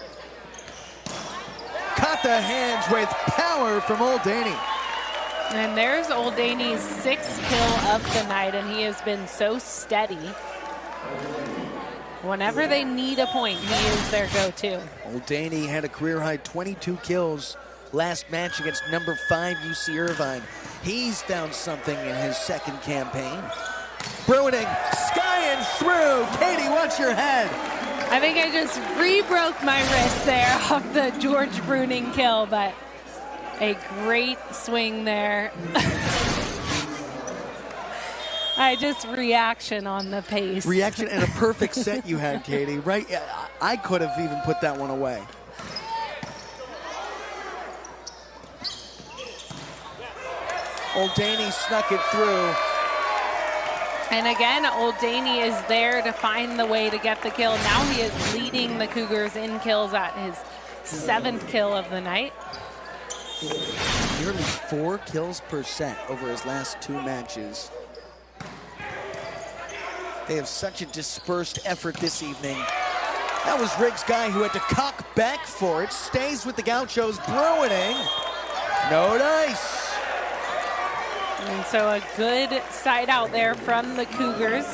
Caught the hands with power from Old Daney. And there's Old Daney's 6th kill of the night, and he has been so steady. Whenever they need a point, he is their go-to. Old Daney had a career-high 22 kills last match against number 5 UC Irvine. He's found something in his second campaign. Bruining, skying through. Katie, watch your head. I think I just re-broke my wrist there off the George Bruning kill, but a great swing there. Reaction on the pace. Reaction and a perfect set you had, Katie, right? I could have even put that one away. Old Daney snuck it through. And again, Old Daney is there to find the way to get the kill. Now he is leading the Cougars in kills at his 7th kill of the night. Nearly 4 kills per set over his last 2 matches. They have such a dispersed effort this evening. That was Riggs' guy who had to cock back for it. Stays with the Gauchos. Bruining. No dice. And so a good side out there from the Cougars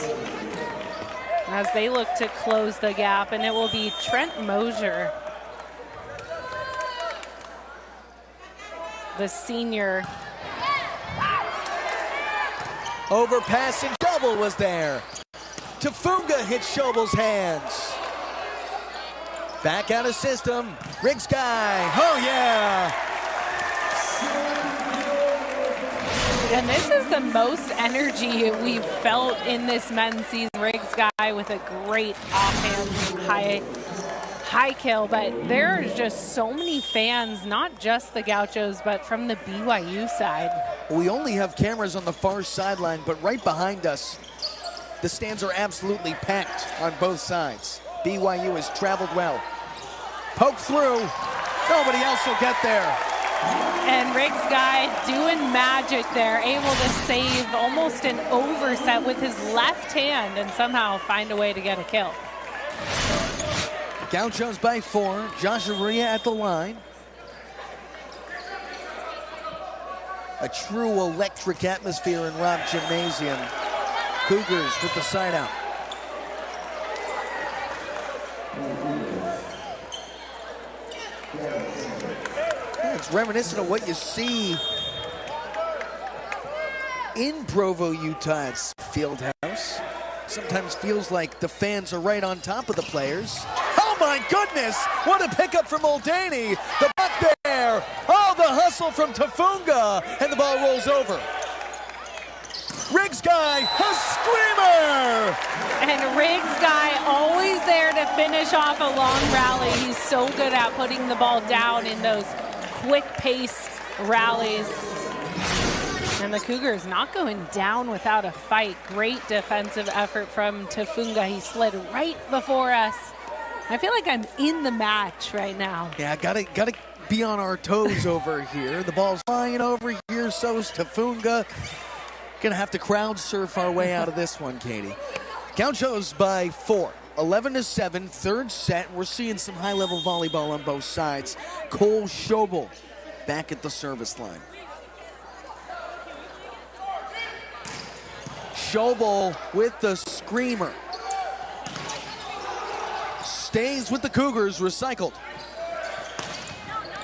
as they look to close the gap, and it will be Trent Mosier, the senior. Overpass and double was there. Tafunga hit Schobel's hands. Back out of system. Riggs guy. Oh yeah. And this is the most energy we've felt in this men's season. Riggs guy with a great offhand high kill, but there are just so many fans, not just the Gauchos, but from the BYU side. We only have cameras on the far sideline, but right behind us, the stands are absolutely packed on both sides. BYU has traveled well. Poke through. Nobody else will get there. And Riggs guy doing magic there, able to save almost an overset with his left hand and somehow find a way to get a kill. Gauchos by 4. Josh Aria at the line. A true electric atmosphere in Robb Gymnasium. Cougars with the side out. Yeah, it's reminiscent of what you see in Provo, Utah. It's Fieldhouse. Sometimes feels like the fans are right on top of the players. Oh my goodness! What a pickup from Old Daney. The buck there. Oh, the hustle from Tafunga. And the ball rolls over. Riggs guy, a screamer! And Riggs guy always there to finish off a long rally. He's so good at putting the ball down in those quick pace rallies. And the Cougars not going down without a fight. Great defensive effort from Tafunga. He slid right before us. I feel like I'm in the match right now. Yeah, gotta be on our toes over here. The ball's flying over here, so's Tafunga. Gonna have to crowd surf our way out of this one, Katie. Gauchos by 4. 11-7, third set. We're seeing some high-level volleyball on both sides. Cole Schobel back at the service line. Schobel with the screamer. Stays with the Cougars, recycled.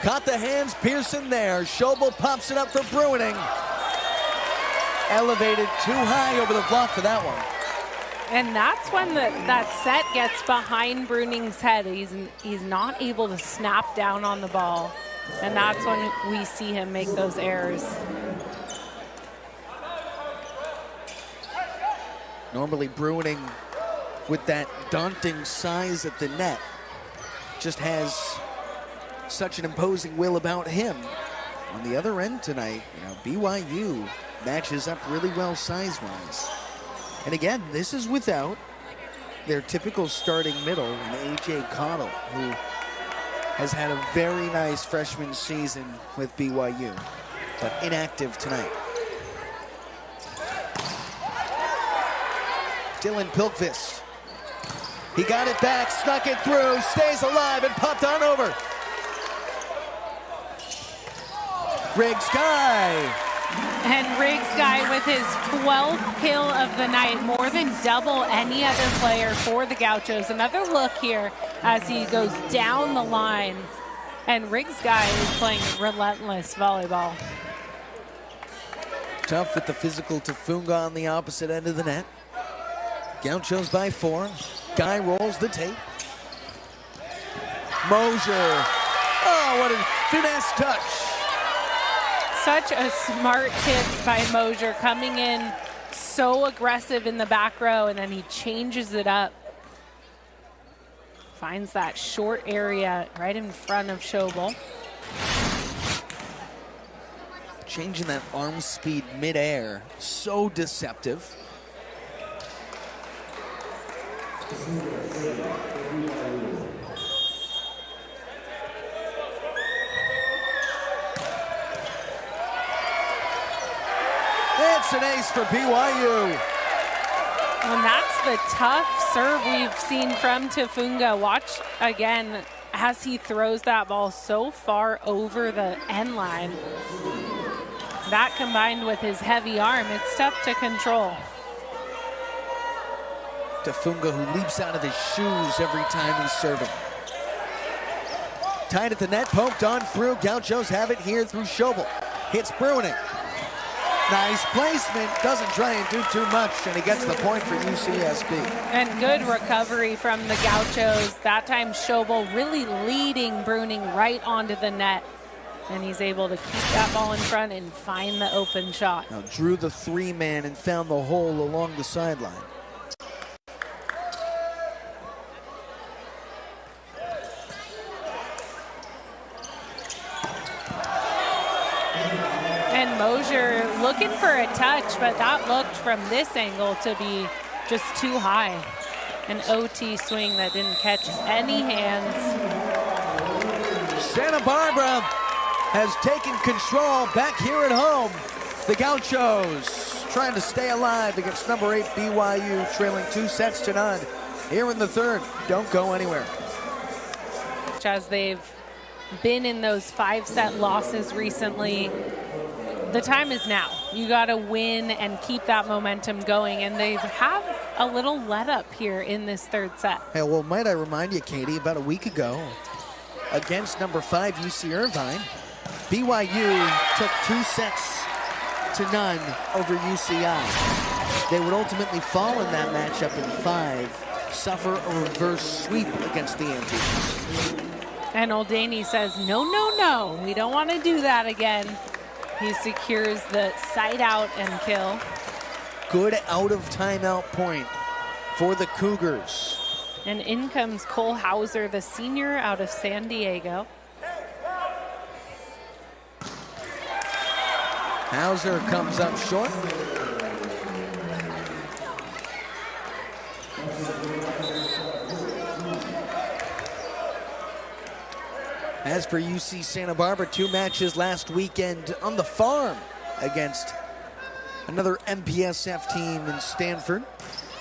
Caught the hands, Pearson there. Schobel pops it up for Bruining. Elevated too high over the block for that one. And that's when that set gets behind Bruning's head. He's not able to snap down on the ball. And that's when we see him make those errors. Normally Bruining, with that daunting size at the net, just has such an imposing will about him. On the other end tonight, BYU matches up really well size-wise. And again, this is without their typical starting middle in A.J. Cottle, who has had a very nice freshman season with BYU, but inactive tonight. Dylan Pilkvist. He got it back, snuck it through, stays alive, and popped on over. Riggs Guy. And Riggs Guy with his 12th kill of the night, more than double any other player for the Gauchos. Another look here as he goes down the line. And Riggs Guy is playing relentless volleyball. Tough with the physical Tafunga on the opposite end of the net. Gauchos by 4. Guy rolls the tape. Mosier. Oh, what a finesse touch. Such a smart tip by Mosier, coming in so aggressive in the back row, and then he changes it up. Finds that short area right in front of Schobel. Changing that arm speed midair, so deceptive. It's an ace for BYU. And that's the tough serve we've seen from Tafunga. Watch again as he throws that ball so far over the end line. That combined with his heavy arm, it's tough to control. Tafunga, who leaps out of his shoes every time he's serving. Tied at the net, poked on through. Gauchos have it here through Schobel. Hits Bruining. Nice placement, doesn't try and do too much, and he gets the point for UCSB. And good recovery from the Gauchos. That time Schobel really leading Bruining right onto the net. And he's able to keep that ball in front and find the open shot. Now drew the 3-man and found the hole along the sideline. And Mosier looking for a touch, but that looked from this angle to be just too high. An OT swing that didn't catch any hands. Santa Barbara has taken control back here at home. The Gauchos trying to stay alive against number 8 BYU, trailing 2-0 here in the third. Don't go anywhere. As they've been in those 5-set losses recently, the time is now. You got to win and keep that momentum going, and they have a little let up here in this third set. Hey, well, might I remind you, Katie, about a week ago against number 5 UC Irvine, BYU took 2-0 over UCI. They would ultimately fall in that matchup in 5, suffer a reverse sweep against the Anteaters. And Oldaney says, no, no, no, we don't want to do that again. He secures the side out and kill. Good out of timeout point for the Cougars. And in comes Cole Hauser, the senior out of San Diego. Hauser comes up short. As for UC Santa Barbara, 2 matches last weekend on the farm against another MPSF team in Stanford.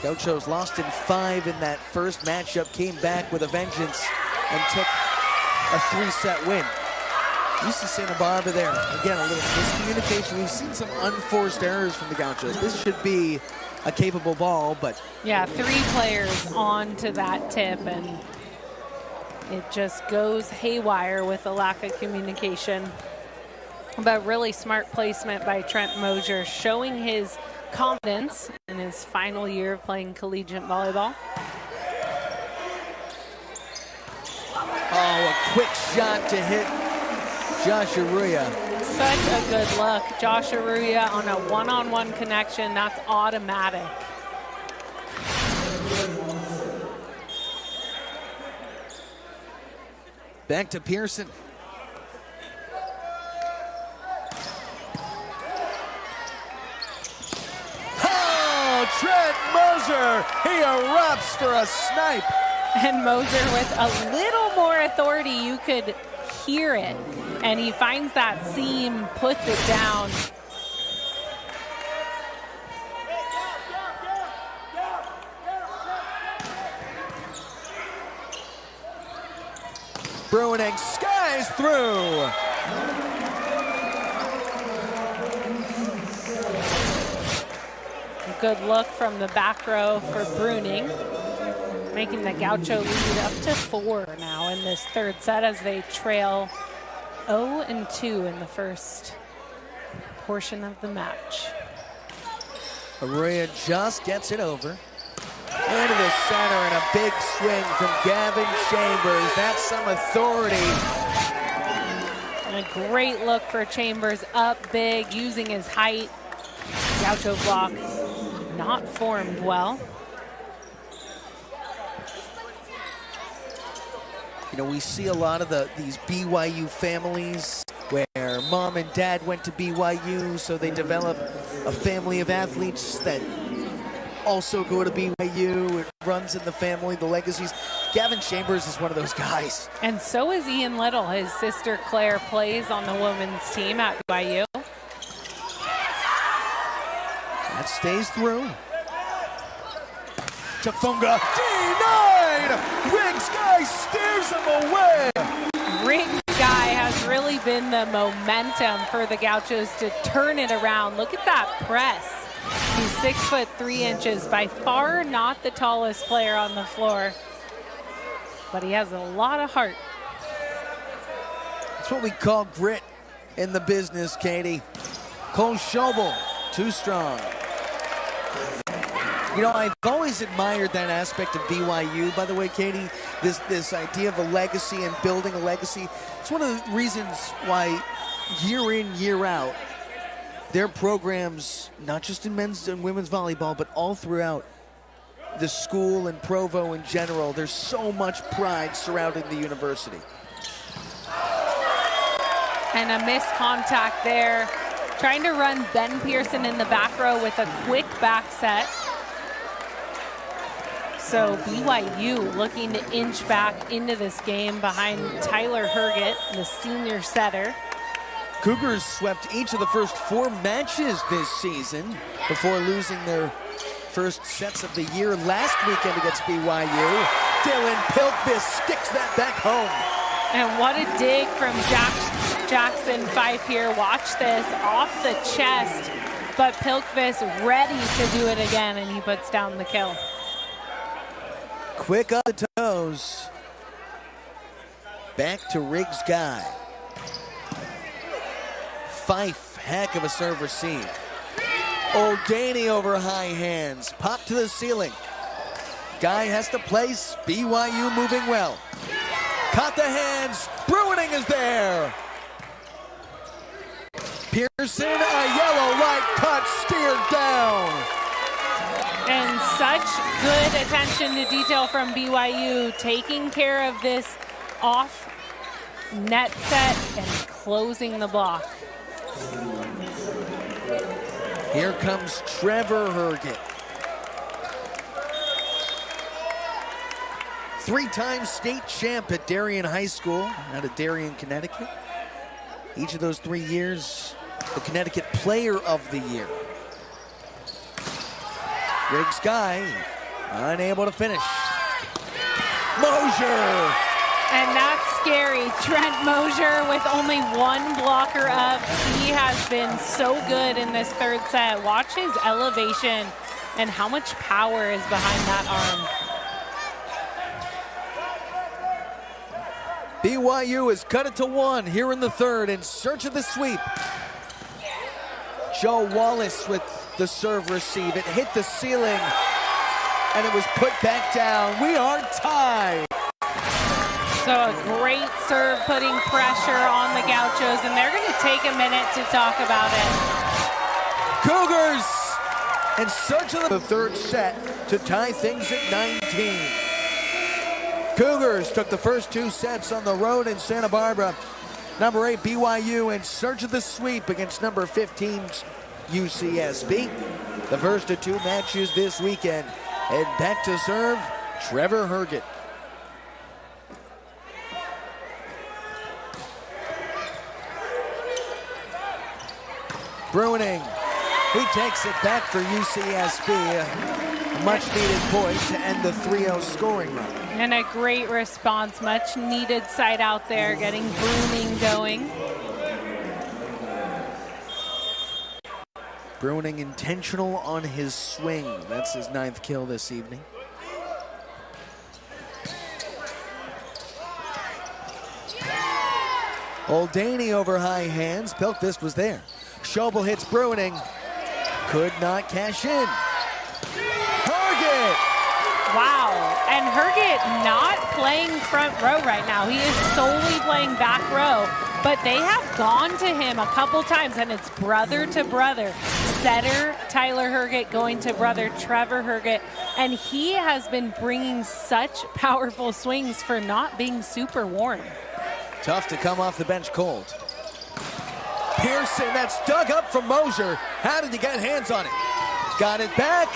Gauchos lost in 5 in that first matchup, came back with a vengeance and took a 3-set win. UC Santa Barbara there. Again, a little miscommunication. We've seen some unforced errors from the Gauchos. This should be a capable ball, but... Yeah, 3 players on to that tip, and it just goes haywire with a lack of communication. But really smart placement by Trent Mosier, showing his confidence in his final year of playing collegiate volleyball. Oh, a quick shot to hit Josh Arroyo. Such a good look. Josh Arroyo on a one-on-one connection. That's automatic. Back to Pearson. Oh, Trent Moser, he erupts for a snipe. And Moser with a little more authority, you could hear it. And he finds that seam, puts it down. Bruining skies through. A good look from the back row for Bruning, making the Gaucho lead up to 4 now in this third set as they trail 0-2 in the first portion of the match. Arroyo just gets it over. Into the center and a big swing from Gavin Chambers. That's some authority. And a great look for Chambers, up big, using his height. Gaucho block not formed well. You know, we see a lot of these BYU families where mom and dad went to BYU, so they develop a family of athletes that also go to BYU. It runs in the family, the legacies. Gavin Chambers is one of those guys. And so is Ian Little. His sister Claire plays on the women's team at BYU. That stays through. Tafunga denied! Riggs guy steers him away! Riggs guy has really been the momentum for the Gauchos to turn it around. Look at that press. He's 6'3", by far not the tallest player on the floor, but he has a lot of heart. That's what we call grit in the business, Katie. Cole Schobel, too strong. You know, I've always admired that aspect of BYU, by the way, Katie, this idea of a legacy and building a legacy. It's one of the reasons why year in, year out, their programs, not just in men's and women's volleyball, but all throughout the school and Provo in general, there's so much pride surrounding the university. And a missed contact there. Trying to run Ben Pearson in the back row with a quick back set. So BYU looking to inch back into this game behind Tyler Herget, the senior setter. Cougars swept each of the first 4 matches this season before losing their first sets of the year last weekend against BYU. Dylan Pilkvist sticks that back home. And what a dig from Jackson Fife here. Watch this, off the chest, but Pilkvist ready to do it again, and he puts down the kill. Quick up the toes. Back to Riggs Guy. Fife, heck of a serve receive. O'Daney over high hands, pop to the ceiling. Guy has to place, BYU moving well. Caught the hands, Bruining is there. Pearson, a yellow light cut, steered down. And such good attention to detail from BYU, taking care of this off net set and closing the block. Here comes Trevor Herget. 3-time state champ at Darien High School, out of Darien, Connecticut. Each of those 3 years, the Connecticut Player of the Year. Riggs Guy, unable to finish. Mosier And that's scary. Trent Mosier with only one blocker up. He has been so good in this third set. Watch his elevation and how much power is behind that arm. BYU has cut it to 1 here in the third in search of the sweep. Joe Wallace with the serve receive. It hit the ceiling and it was put back down. We are tied. So a great serve putting pressure on the Gauchos, and they're going to take a minute to talk about it. Cougars in search of the third set to tie things at 19. Cougars took the first 2 sets on the road in Santa Barbara. Number 8 BYU in search of the sweep against number 15 UCSB. The first of 2 matches this weekend. And back to serve, Trevor Herget. Bruning, he takes it back for UCSB. A much-needed point to end the 3-0 scoring run. And a great response, much needed sight out there, getting Bruning going. Bruning intentional on his swing. That's his 9th kill this evening. Oldaney over high hands. Pilkvist was there. Schobel hits Bruning. Could not cash in. Herget! Wow, and Herget not playing front row right now. He is solely playing back row, but they have gone to him a couple times, and it's brother to brother. Setter Tyler Herget going to brother Trevor Herget, and he has been bringing such powerful swings for not being super warm. Tough to come off the bench cold. Pearson, that's dug up from Mosier. How did he get hands on it? Got it back.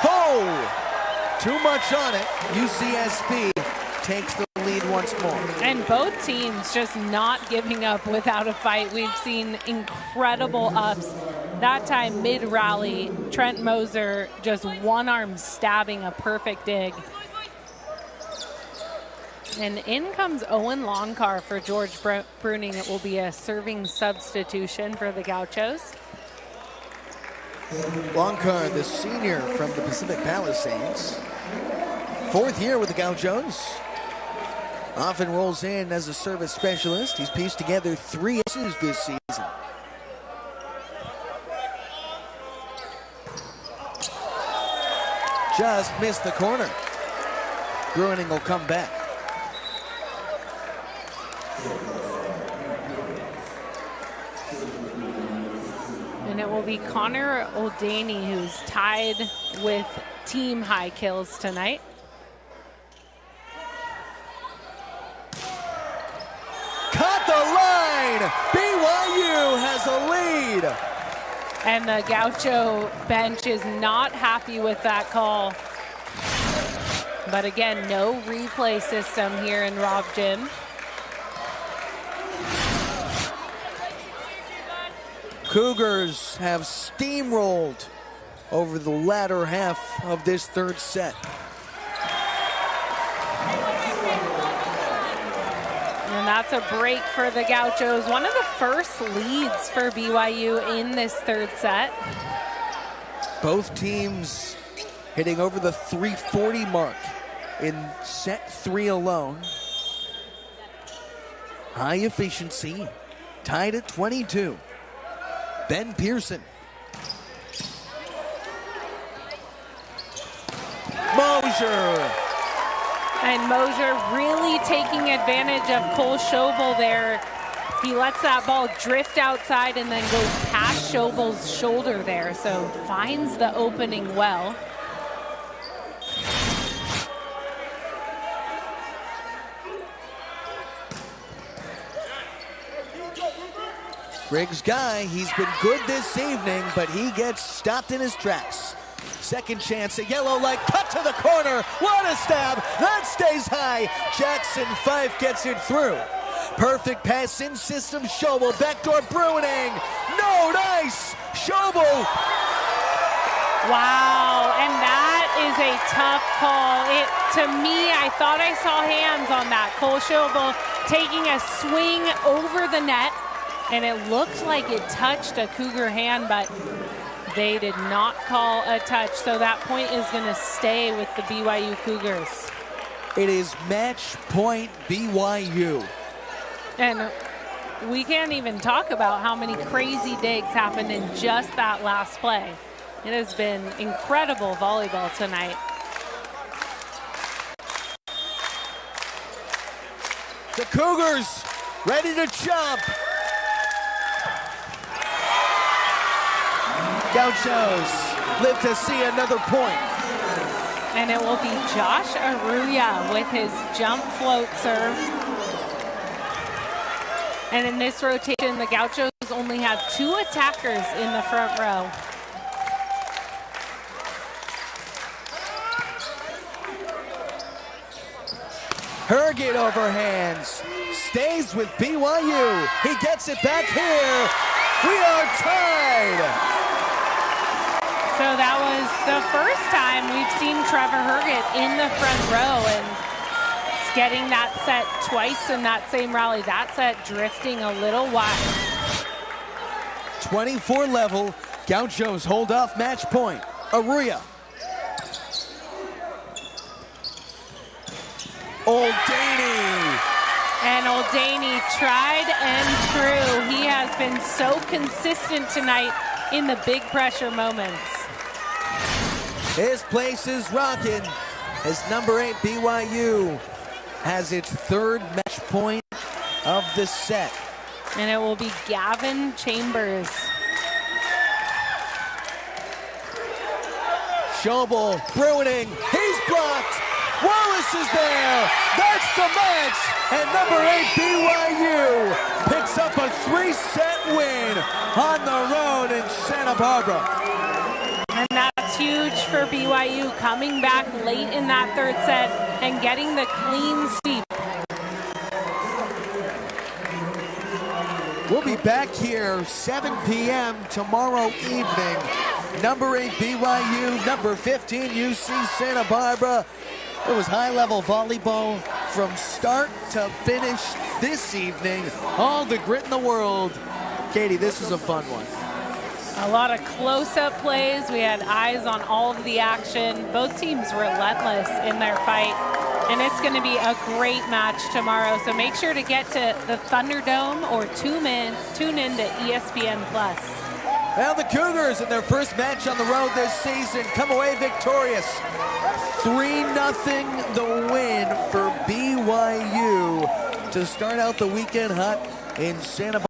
Oh! Too much on it. UCSB takes the lead once more. And both teams just not giving up without a fight. We've seen incredible ups. That time mid-rally, Trent Moser just one arm stabbing a perfect dig. And in comes Owen Longcar for George Bruning. It will be a serving substitution for the Gauchos. Longcar, the senior from the Pacific Palisades. 4th year with the Gauchos. Often rolls in as a service specialist. He's pieced together 3 aces this season. Just missed the corner. Bruning will come back. And it will be Connor Oldaney who's tied with team high kills tonight. Caught the line! BYU has a lead! And the Gaucho bench is not happy with that call. But again, no replay system here in Rob Gym. Cougars have steamrolled over the latter half of this third set. And that's a break for the Gauchos. One of the first leads for BYU in this third set. Both teams hitting over the 340 mark in set 3 alone. High efficiency, tied at 22. Ben Pearson. Mosier. And Mosier really taking advantage of Cole Schobel there. He lets that ball drift outside and then goes past Schobel's shoulder there. So finds the opening well. Riggs guy, he's been good this evening, but he gets stopped in his tracks. Second chance, a yellow light, cut to the corner. What a stab, that stays high. Jackson Fife gets it through. Perfect pass in system, Schobel, backdoor Bruning. No, nice, Schobel. Wow, and that is a tough call. To me, I thought I saw hands on that. Cole Schobel taking a swing over the net, and it looked like it touched a Cougar hand, but they did not call a touch. So that point is going to stay with the BYU Cougars. It is match point BYU. And we can't even talk about how many crazy digs happened in just that last play. It has been incredible volleyball tonight. The Cougars ready to jump. Gauchos live to see another point. And it will be Josh Aruya with his jump float serve. And in this rotation, the Gauchos only have 2 attackers in the front row. Herget overhands, stays with BYU. He gets it back here. We are tied. So that was the first time we've seen Trevor Herget in the front row, and it's getting that set twice in that same rally. That set drifting a little wide. 24 level, Gauchos hold off match point. Aruya. Oldaney. And Oldaney tried and true. He has been so consistent tonight in the big pressure moments. His place is rocking as number 8 BYU has its 3rd match point of the set. And it will be Gavin Chambers. Schobel ruining, he's blocked. Wallace is there. That's the match. And number 8 BYU picks up a 3-set win on the road in Santa Barbara. And that's huge for BYU, coming back late in that 3rd set and getting the clean sweep. We'll be back here 7 p.m. tomorrow evening. Number 8 BYU, number 15 UC Santa Barbara. It was high-level volleyball from start to finish this evening. All the grit in the world. Katie, this is a fun one. A lot of close-up plays. We had eyes on all of the action. Both teams relentless in their fight. And it's going to be a great match tomorrow. So make sure to get to the Thunderdome or tune in to ESPN+. Well, the Cougars in their first match on the road this season come away victorious. 3-0 the win for BYU to start out the weekend hot in Santa Barbara.